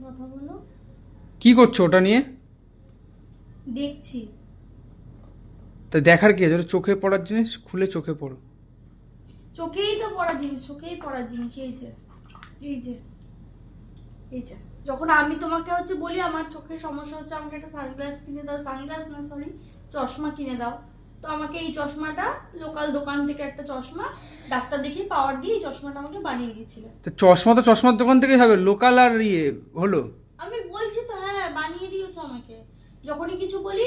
কথা বলো। কি করছো ওটা নিয়ে? দেখছি। তো দেখার কি আছে? ওটা চোখে পড়ার জিনিস, খুলে চোখে পড়ো। চোখেই তো পড়ার জিনিস, চোখেই পড়ার জিনিস। এই যে এই যে এই যে যখন আমি তোমাকে হচ্ছে বলি আমার চোখের সমস্যা হচ্ছে, আমাকে একটা সানগ্লাস কিনে দাও, সানগ্লাস না সরি চশমা কিনে দাও, তো আমাকে এই চশমাটা লোকাল দোকান থেকে একটা চশমা ডাক্তার দেখিয়ে পাওয়ার দিয়ে এই চশমাটা আমাকে বানিয়ে দিয়েছিলেন। তো চশমা তো চশমার দোকান থেকেই হবে, লোকাল আর ইয়ে হলো। আমি বলছি তো, হ্যাঁ বানিয়ে দিয়েছো আমাকে। যখনই কিছু বলি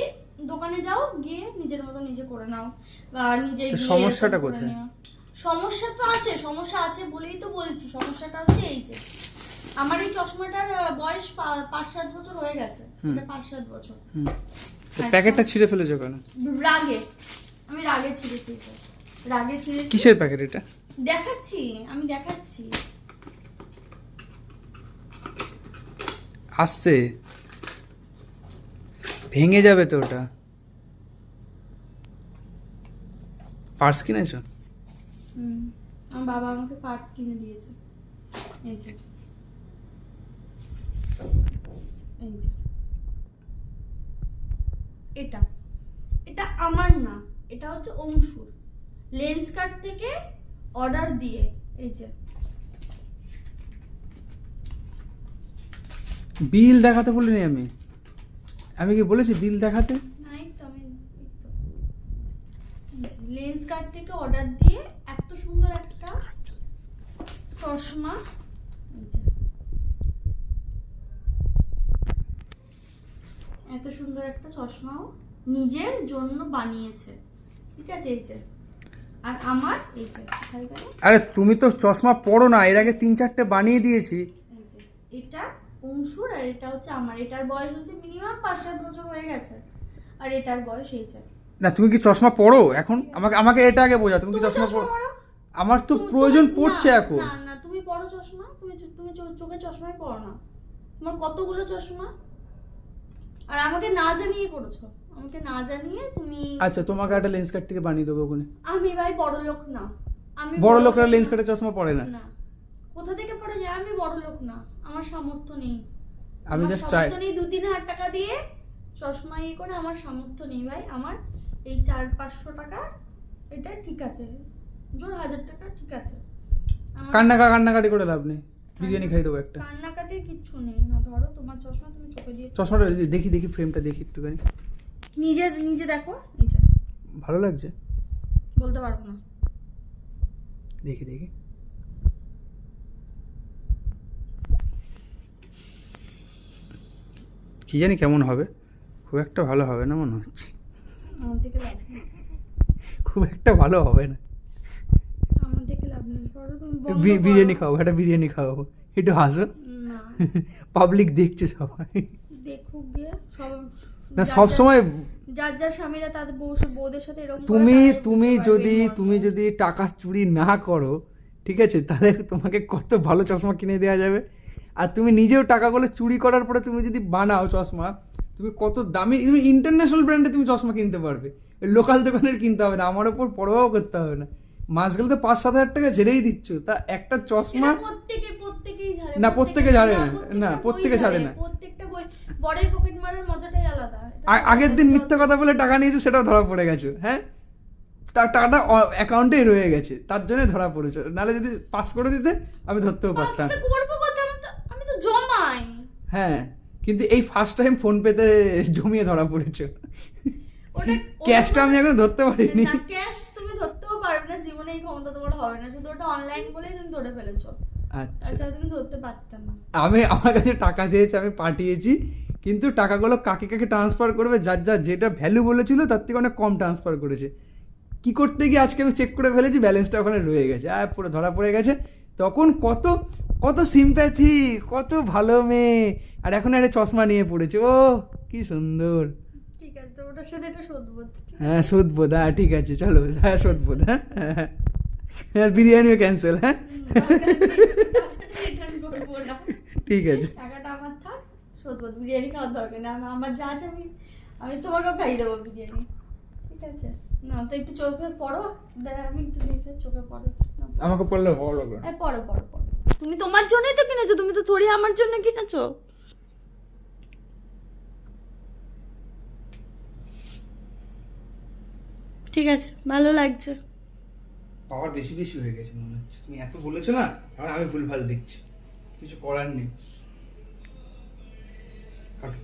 দোকানে যাও, গিয়ে নিজের মতো নিজে করে নাও বা নিজে তো গিয়ে সমস্যাটা এরকম করে কোথায়? নেও। সমস্যা তো আছে, সমস্যা আছে বলেই তো বলছি। সমস্যাটা হচ্ছে এই যে আমার এই চশমাটার বয়স 5-7 বছর হয়ে গেছে। এটা 5-7 বছর। তো প্যাকেটটা ছিঁড়ে ফেলেছো কেন? রাগে, আমি রাগে ছিঁড়েছি এটা। রাগে ছিঁড়েছি। কিসের প্যাকেট এটা? দেখাচ্ছি, আমি দেখাচ্ছি। আসছে, ভেঙে যাবে তো ওটা। পার্স কিনেছো? আমার বাবা আমাকে পার্স কিনে দিয়েছে। এই যে এই যে এটা এটা আমার না, এটা হচ্ছে অংশুর লেন্স কার্ট থেকে অর্ডার দিয়ে। এই যে বিল দেখাতে বলিনি আমি। আমি কি বলেছি বিল দেখাতে? নাই তো, আমি লেন্স কার্ট থেকে অর্ডার দিয়ে এত সুন্দর একটা চশমা, এই যে এত সুন্দর একটা চশমাও নিজের জন্য বানিয়েছে। ঠিক আছে, এই যে আর আমার এই যে কোথায় গেল? আরে তুমি তো চশমা পড়ো না, এর আগে 3-4টে বানিয়ে দিয়েছি। এই যে এটা অংশুর আর এটা হচ্ছে আমার। এটার বয়স হচ্ছে মিনিমাম 5-7 বছর হয়ে গেছে, আর এটার বয়স এই যে। না তুমি কি চশমা পড়ো এখন? আমাকে আমাকে এটা আগে বোঝাও, তুমি কি চশমা পড়ো? পরো? আমার তো প্রয়োজন পড়ছে এখন। না না, তুমি পরো চশমা। তুমি তুমি চোখে চশমাই পরো না। তোমার কতগুলো চশমা, আর আমাকে না জানিয়ে করেছো। আমাকে না জানিয়ে তুমি। আচ্ছা, তোমাকে একটা লেন্স কার্ট থেকে বানিয়ে দেবো ওখানে। আমি ভাই বড় লোক না। আমি বড় লোকেরা লোক লেন্স না। কার্টের চশমা পড়ে না। না, কোথা থেকে পড়ে যায়? আমি বড় লোক না, আমার সামর্থ্য নেই। আমি আমার জাস্ট ট্রাই। সামর্থ্য নেই 2-3 হাজার টাকা দিয়ে চশমা ইয়ে করে। আমার সামর্থ্য নেই ভাই। আমার এই 400-500 টাকা এটা ঠিক আছে, জোর 1000 টাকা ঠিক আছে। কান্নাকাটি করে লাভ নেই, বিরিয়ানি খাই দেবো একটা। কান্নাকাটির কিচ্ছু নেই না। ধরো তোমার চশমা, তুমি চোখে দিয়ে চশমাটা দেখি দেখি, ফ্রেমটা দেখি একটুখানি। নিজে নিজে দেখো। এই যে ভালো লাগছে, বলতে পারবো না। দেখি দেখি। কি জানি কেমন হবে, খুব একটা ভালো হবে না মনে হচ্ছে। আমার থেকে লাভ নেই, খুব একটা ভালো হবে না। আমার থেকে লাভ নেই। ধরো তুমি বন্ধ করো। বিরিয়ানি খাবো, একটা বিরিয়ানি খাবো, একটু হাসো। না, পাবলিক দেখছে সবাই। দেখুক গিয়ে সব। না সব সময় যার যার স্বামীরা তাদের বউদের সাথে এরকম করে, তুমি তারাই তুমি বুঝতে পারবে যদি এই মর্ম। তুমি যদি টাকার চুরি না করো, ঠিক আছে, তাহলে তোমাকে কত ভালো চশমা কিনে দেওয়া যাবে। আর তুমি নিজেও টাকাগুলো চুরি করার পরে তুমি যদি বানাও চশমা, তুমি কত দামি, তুমি ইন্টারন্যাশনাল ব্র্যান্ডে তুমি চশমা কিনতে পারবে। লোকাল দোকানের কিনতে হবে না, আমার ওপর পরোয়াও করতে হবে না। মাস গেলে তো 5-7 হাজার টাকা ঝেড়েই দিচ্ছ, তা একটা চশমা। এটা প্রত্যেকেই ঝাড়ে। না, প্রত্যেকে ঝাড়ে না। না, প্রত্যেকটা প্রত্যেকে বই ঝাড়ে না। প্রত্যেকটা বই। বরের পকেট মারার মজাটাই আলাদা। আগের দিন মিথ্যা কথা বলে টাকা নিয়েছো, সেটাও ধরা পড়ে গেছো। হ্যাঁ, তার টাকাটা অ্যাকাউন্টেই রয়ে গেছে, তার জন্য ধরা পড়েছো। নাহলে যদি পাস করে দিতে আমি ধরতেও পারতাম। পাঁচটা করবো কত? আমি তো জমাই। হ্যাঁ, কিন্তু এই ফার্স্ট টাইম ফোন পেতে জমিয়ে ধরা পড়েছো। ওটা ক্যাশটা আমি এখন ধরতে পারিনি। না, ক্যাশ তুমি ধরতেও পারবে না, জীবনে এই ক্ষমতা তোমার হবে না। শুধু ওটা অনলাইন বলেই তুমি ধরে ফেলেছো। আচ্ছা, তাছাড়া তুমি ধরতে পারতে না। আমার কাছে টাকা চেয়েছে, আমি পাঠিয়েছি, কিন্তু টাকাগুলো কাকে কাকে ট্রান্সফার করবে, যার যার যেটা ভ্যালু বলেছিল তার থেকে অনেক কম ট্রান্সফার করেছে। কি করতে গিয়ে আজকে আমি চেক করে ফেলেছি, ব্যালেন্সটা ওখানে রয়ে গেছে, আর পুরো ধরা পড়ে গেছে। তখন কত কত সিম্প্যাথি, কত ভালো মেয়ে, আর এখন একটা চশমা নিয়ে পড়েছে। ও কি সুন্দর। ঠিক আছে, তো ওটার সাথে এটা শোধবোধ। হ্যাঁ শোধবোধ, হ্যাঁ ঠিক আছে, চলো, হ্যাঁ শোধবোধ, হ্যাঁ হ্যাঁ, বিরিয়ানিও ক্যান্সেল, হ্যাঁ রিটার্ন করবো না। ঠিক আছে। টাকাটা আমার থাক, শোধবোধ। বিরিয়ানি খাওয়ার দরকার নেই। আমার যা আছে আমি তোমাকেও খাইয়ে দেবো বিরিয়ানি। ঠিক আছে, না তো একটু চোখে পড়ো। আমি একটু দেখে চোখে পড়ো। আমাকে পড়লে ভালো লাগবে। পড়ো পড়ো পড়ো। তুমি তোমার জন্যই তো কিনেছো, তুমি তো থোড়ি আমার জন্য কিনেছো। ঠিক আছে, ভালো লাগছে। পাওয়ার বেশি বেশি হয়ে গেছে মনে হচ্ছে, তুমি এত বলেছো না, আর আমি ভুলভাল দেখছি, কিছু করার নেই। কাটো।